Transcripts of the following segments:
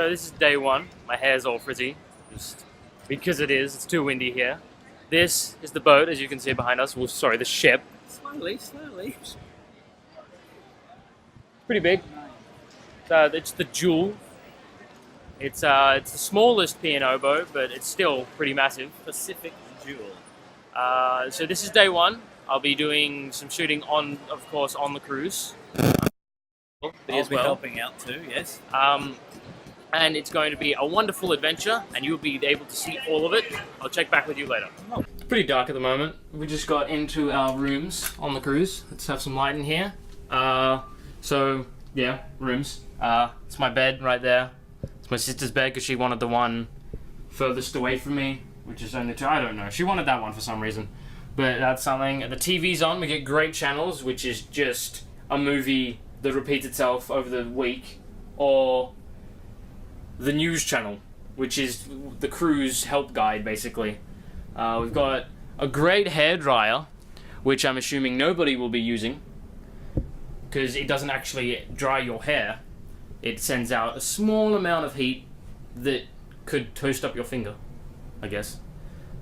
So this is day one. My hair's all frizzy, just because it's too windy here. This is the boat, as you can see behind us. Well, sorry, the ship. Slowly, slowly. Pretty big. It's the Jewel. It's the smallest P&O boat, but it's still pretty massive. Pacific Jewel. So this is day one. I'll be doing some shooting on, of course, on the cruise. I'll be helping out too, yes. And it's going to be a wonderful adventure, and you'll be able to see all of it. I'll check back with you later. It's pretty dark at the moment. We just got into our rooms on the cruise. Let's have some light in here. So, yeah, rooms. It's my bed right there. It's my sister's bed because she wanted the one furthest away from me, which is only two. I don't know. She wanted that one for some reason. But that's something. The TV's on. We get great channels, which is just a movie that repeats itself over the week, or the news channel, which is the cruise help guide, basically. We've got a great hairdryer, which I'm assuming nobody will be using, because it doesn't actually dry your hair. It sends out a small amount of heat that could toast up your finger, I guess.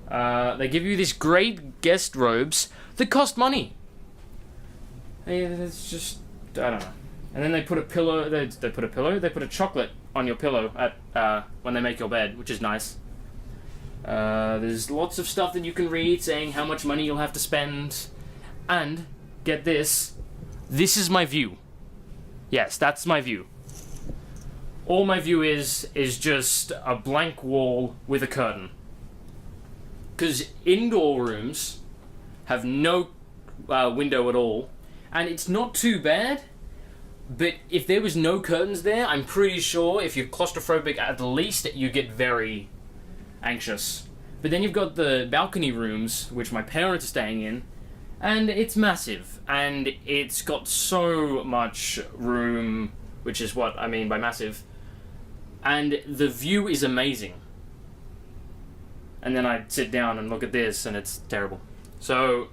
They give you these great guest robes that cost money. It's just, I don't know. And then they put a pillow, they put a chocolate on your pillow at when they make your bed, which is nice. There's lots of stuff that you can read saying how much money you'll have to spend. And, get this is my view. Yes, that's my view. All my view is just a blank wall with a curtain. Because indoor rooms have no window at all, and it's not too bad. But if there was no curtains there, I'm pretty sure if you're claustrophobic at least, you get very anxious. But then you've got the balcony rooms, which my parents are staying in, and it's massive. And it's got so much room, which is what I mean by massive. And the view is amazing. And then I sit down and look at this, and it's terrible. So,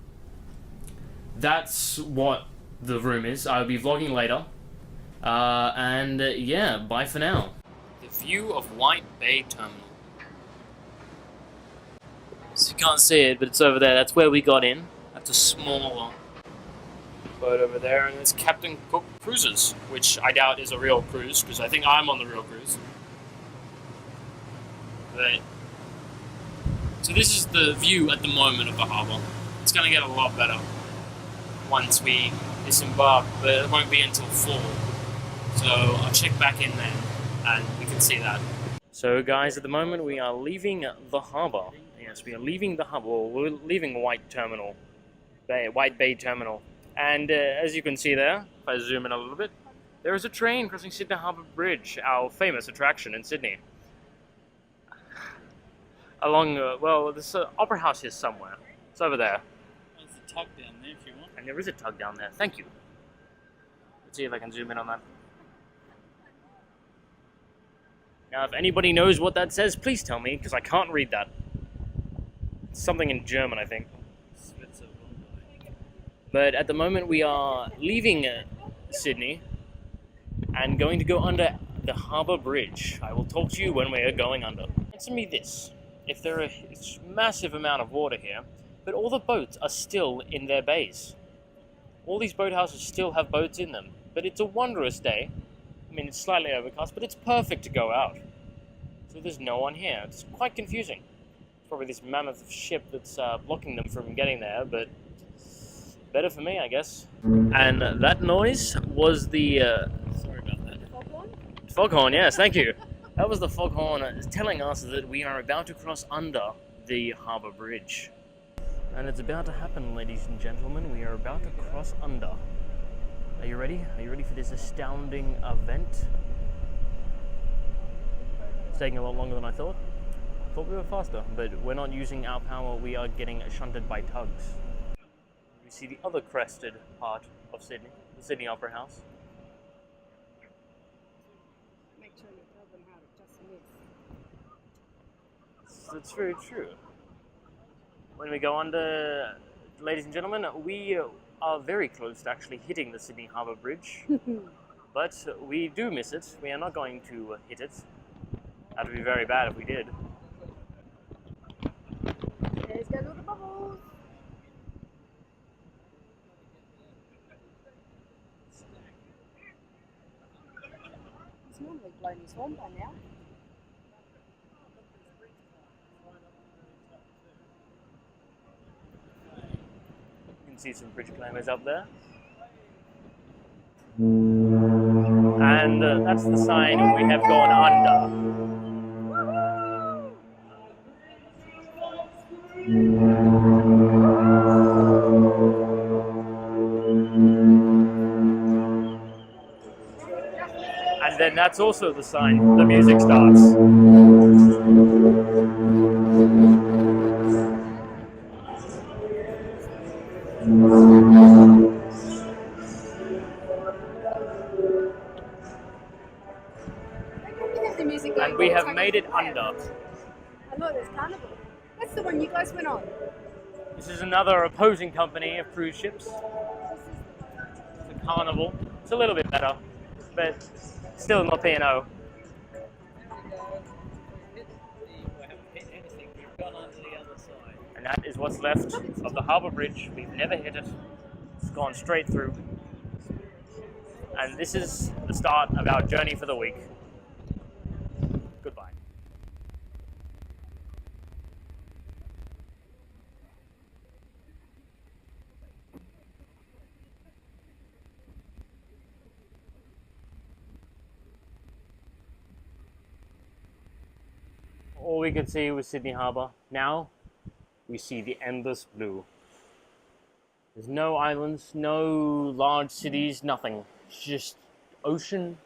that's what the room is. I'll be vlogging later. Yeah, bye for now. The view of White Bay Terminal. So you can't see it, but it's over there. That's where we got in. That's a small boat over there, and there's Captain Cook Cruises, which I doubt is a real cruise, because I think I'm on the real cruise. But, so this is the view at the moment of the harbour. It's going to get a lot better once we disembark, but it won't be until fall. So I'll check back in then, and we can see that. So guys, at the moment we are leaving the harbour. Yes, we are leaving the harbour. We're leaving White Bay Terminal. And as you can see there, if I zoom in a little bit, there is a train crossing Sydney Harbour Bridge, our famous attraction in Sydney. Along, well, there's an opera house here somewhere. It's over there. There's a tug down there if you want. And there is a tug down there. Thank you. Let's see if I can zoom in on that. Now, if anybody knows what that says, please tell me, because I can't read that. It's something in German, I think. But at the moment, we are leaving Sydney and going to go under the harbour bridge. I will talk to you when we are going under. Answer me this. If there is a massive amount of water here, but all the boats are still in their bays. All these boathouses still have boats in them. But it's a wondrous day. I mean, it's slightly overcast, but it's perfect to go out. So there's no one here. It's quite confusing. It's probably this mammoth ship that's blocking them from getting there, but better for me, I guess. And that noise was the... sorry about that. Foghorn? Foghorn, yes, thank you. That was the foghorn telling us that we are about to cross under the harbour bridge. And it's about to happen, ladies and gentlemen. We are about to cross under. Are you ready? Are you ready for this astounding event? It's taking a lot longer than I thought. I thought we were faster, but we're not using our power. We are getting shunted by tugs. We see the other crested part of Sydney, the Sydney Opera House. Make sure you tell them how to just miss. That's very true. When we go under, ladies and gentlemen, we are very close to actually hitting the Sydney Harbour Bridge, but we do miss it. We are not going to hit it. That would be very bad if we did. There's go all the bubbles. He's normally blown his horn by now. You can see some bridge climbers up there. And that's the sign we have gone under. And then that's also the sign the music starts. And we have made it under. I know there's Carnival. That's the one you guys went on. This is another opposing company of cruise ships. It's a Carnival. It's a little bit better, but still not P&O. And that is what's left of the harbour bridge. We've never hit it. It's gone straight through. And this is the start of our journey for the week. Goodbye. All we could see was Sydney Harbour. Now we see the endless blue. There's no islands, no large cities, nothing. It's just ocean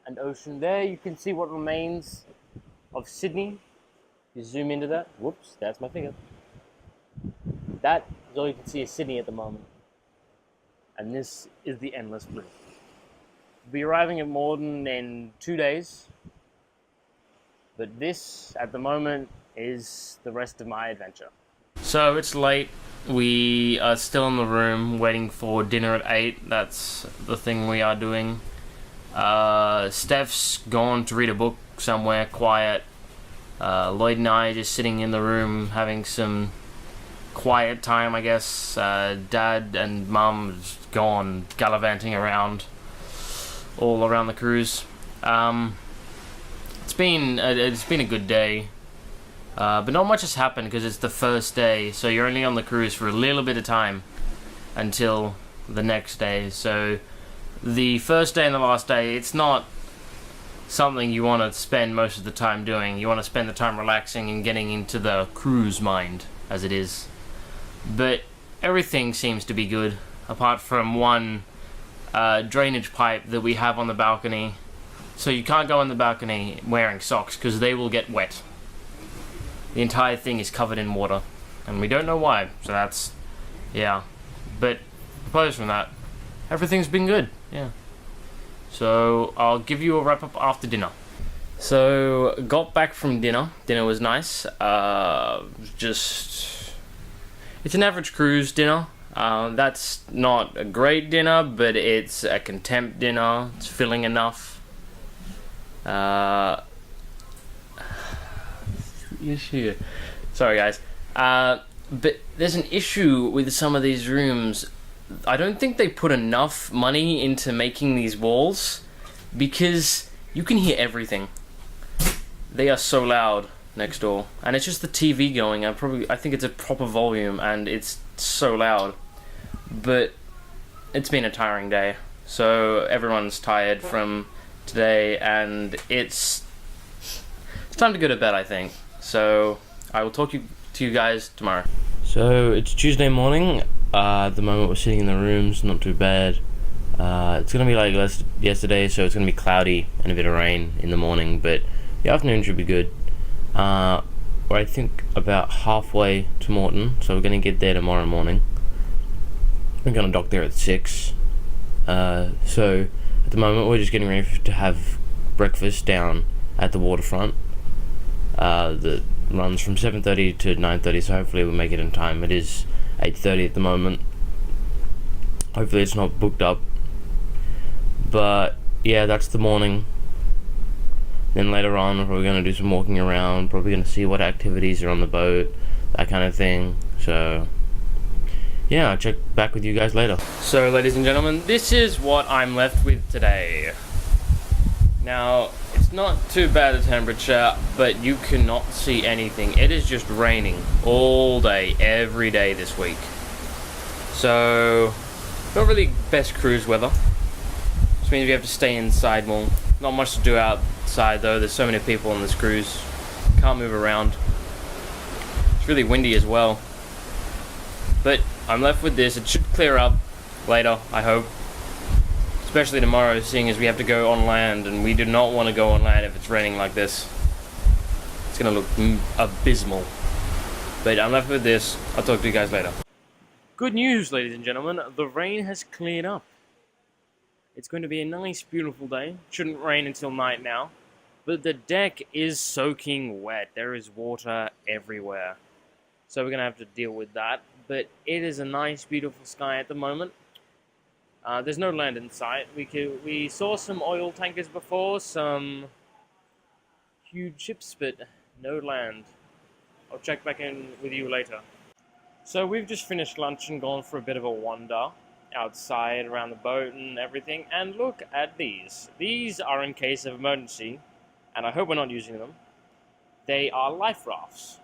and ocean. There you can see what remains of Sydney. You zoom into that. Whoops, that's my finger. That is all you can see of Sydney at the moment. And this is the endless blue. We'll be arriving at Moreton in 2 days. But this, at the moment, is the rest of my adventure. So it's late. We are still in the room waiting for dinner at 8. That's the thing we are doing. Steph's gone to read a book somewhere quiet. Lloyd and I are just sitting in the room having some quiet time, I guess. Dad and Mum's gone gallivanting around all around the cruise. It's been a good day, but not much has happened because it's the first day, so you're only on the cruise for a little bit of time until the next day. So the first day and the last day, it's not something you want to spend most of the time doing. You want to spend the time relaxing and getting into the cruise mind, as it is. But everything seems to be good, apart from one drainage pipe that we have on the balcony. So you can't go on the balcony wearing socks because they will get wet. The entire thing is covered in water, and we don't know why. So that's, yeah. But apart from that, everything's been good. Yeah. So I'll give you a wrap up after dinner. So got back from dinner. Dinner was nice. It's an average cruise dinner. That's not a great dinner, but it's a contempt dinner. It's filling enough. Issue. Sorry, guys. But there's an issue with some of these rooms. I don't think they put enough money into making these walls because you can hear everything. They are so loud next door, and it's just the TV going. I think it's a proper volume, and it's so loud. But it's been a tiring day, so everyone's tired from today, and it's time to go to bed, I think. So I will talk to you guys tomorrow. So it's Tuesday morning. At the moment we're sitting in the rooms, not too bad. It's gonna be like yesterday, so it's gonna be cloudy and a bit of rain in the morning, but the afternoon should be good. We're, I think, about halfway to Moreton, so we're gonna get there tomorrow morning. We're gonna dock there at 6. So at the moment we're just getting ready to have breakfast down at the waterfront. That runs from 7:30 to 9:30, so hopefully we'll make it in time. It is 8:30 at the moment. Hopefully it's not booked up. But yeah, that's the morning. Then later on, we're going to do some walking around, probably going to see what activities are on the boat, that kind of thing. So, yeah, I'll check back with you guys later. So, ladies and gentlemen, this is what I'm left with today. Now, it's not too bad a temperature, but you cannot see anything. It is just raining all day, every day this week. So, not really best cruise weather. Which means we have to stay inside more. Not much to do outside though, there's so many people on this cruise. Can't move around. It's really windy as well. But I'm left with this. It should clear up later, I hope. Especially tomorrow, seeing as we have to go on land, and we do not want to go on land if it's raining like this. It's gonna look abysmal. But I'm left with this. I'll talk to you guys later. Good news, ladies and gentlemen. The rain has cleared up. It's going to be a nice, beautiful day. Shouldn't rain until night now. But the deck is soaking wet. There is water everywhere. So we're going to have to deal with that. But it is a nice, beautiful sky at the moment. There's no land in sight. We saw some oil tankers before, some huge ships, but no land. I'll check back in with you later. So we've just finished lunch and gone for a bit of a wander outside around the boat and everything. And look at these. These are in case of emergency, and I hope we're not using them. They are life rafts.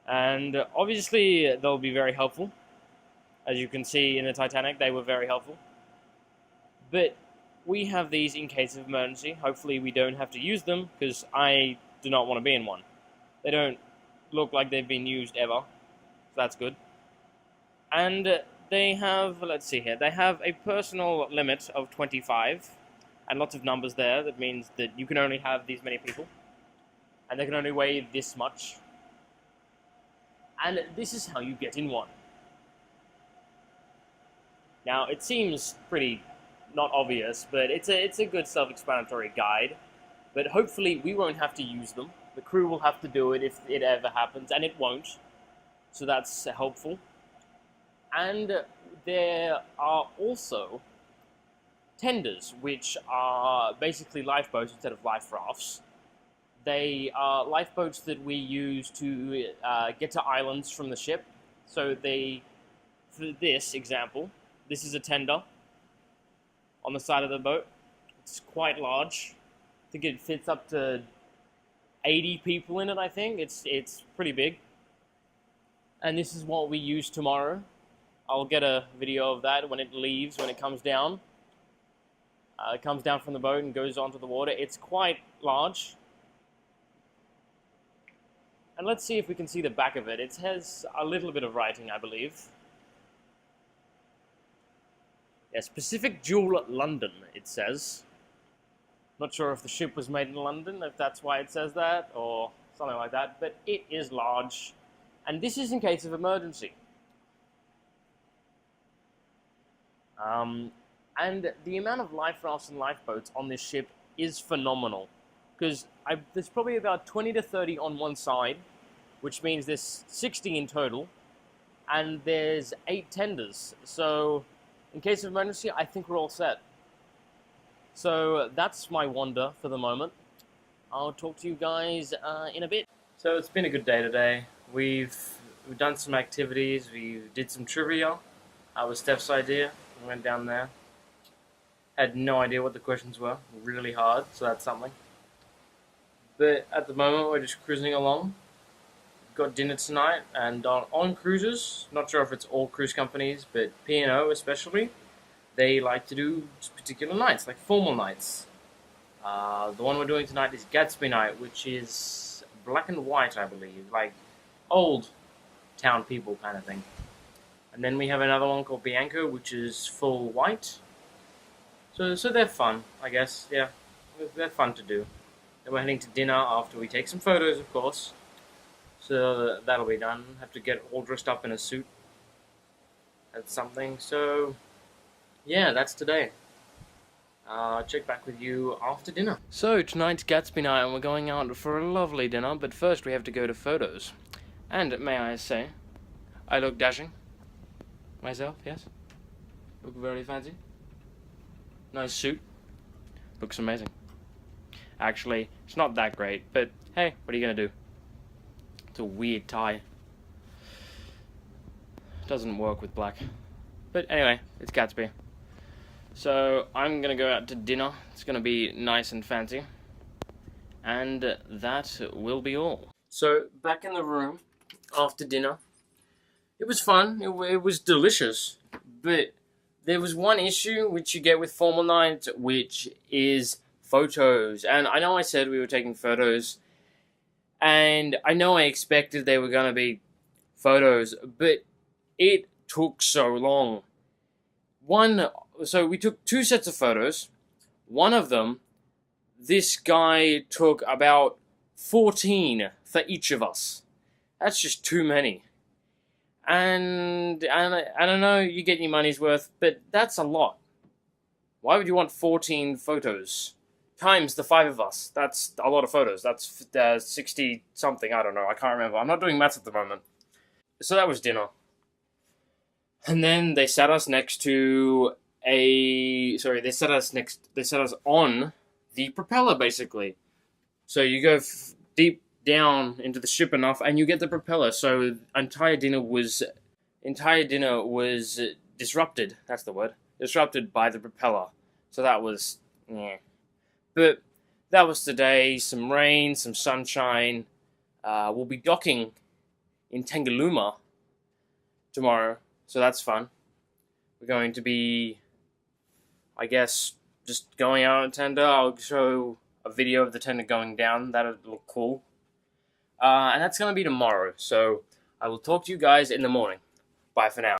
And obviously they'll be very helpful. As you can see in the Titanic, they were very helpful. But we have these in case of emergency. Hopefully we don't have to use them, because I do not want to be in one. They don't look like they've been used ever. So that's good. And they have, let's see here, they have a personal limit of 25. And lots of numbers there. That means that you can only have these many people. And they can only weigh this much. And this is how you get in one. Now, it seems pretty not obvious, but it's a good self-explanatory guide. But hopefully we won't have to use them. The crew will have to do it if it ever happens, and it won't. So that's helpful. And there are also tenders, which are basically lifeboats instead of life rafts. They are lifeboats that we use to get to islands from the ship. So for this example, this is a tender on the side of the boat. It's quite large. I think it fits up to 80 people in it, I think. It's pretty big. And this is what we use tomorrow. I'll get a video of that when it leaves, when it comes down. It comes down from the boat and goes onto the water. It's quite large. And let's see if we can see the back of it. It has a little bit of writing, I believe. Yes, Pacific Jewel London, it says. Not sure if the ship was made in London, if that's why it says that, or something like that, but it is large. And this is in case of emergency. And the amount of life rafts and lifeboats on this ship is phenomenal. Because there's probably about 20 to 30 on one side, which means there's 60 in total, and there's 8 tenders. So in case of emergency, I think we're all set. So that's my wander for the moment. I'll talk to you guys in a bit. So it's been a good day today. We've done some activities. We did some trivia. That was Steph's idea. We went down there. Had no idea what the questions were. Really hard, so that's something. But at the moment, we're just cruising along. Got dinner tonight, and on cruises, not sure if it's all cruise companies, but P&O especially, they like to do particular nights, like formal nights. The one we're doing tonight is Gatsby night, which is black and white, I believe, like old town people kind of thing. And then we have another one called Bianco, which is full white. So they're fun, I guess, yeah. They're fun to do. Then we're heading to dinner after we take some photos, of course. So that'll be done. Have to get all dressed up in a suit. That's something. So, yeah, that's today. Check back with you after dinner. So, tonight's Gatsby night, and we're going out for a lovely dinner, but first we have to go to photos. And, may I say, I look dashing. Myself, yes? Look very fancy. Nice suit. Looks amazing. actually. It's not that great, but hey, what are you gonna do? It's a weird tie. Doesn't work with black. But anyway, it's Gatsby. So I'm gonna go out to dinner. It's gonna be nice and fancy. And that will be all. So back in the room after dinner. It was fun. It was delicious. But there was one issue which you get with formal night, which is photos. And I know I said we were taking photos, and I know I expected they were going to be photos, but it took so long. So we took 2 sets of photos. One of them, this guy took about 14 for each of us. That's just too many. And I don't know, you get your money's worth, but that's a lot. Why would you want 14 photos? Times the 5 of us. That's a lot of photos. That's 60 something, I don't know, I can't remember. I'm not doing maths at the moment. So that was dinner. And then they sat us next to they sat us on the propeller, basically. So you go deep down into the ship enough, and you get the propeller. So entire dinner was disrupted. That's the word. Disrupted by the propeller. So that was, yeah. But that was today. Some rain, some sunshine. We'll be docking in Tangalooma tomorrow, so that's fun. We're going to be, I guess, just going out on tender. I'll show a video of the tender going down. That'll look cool. And that's going to be tomorrow. So I will talk to you guys in the morning. Bye for now.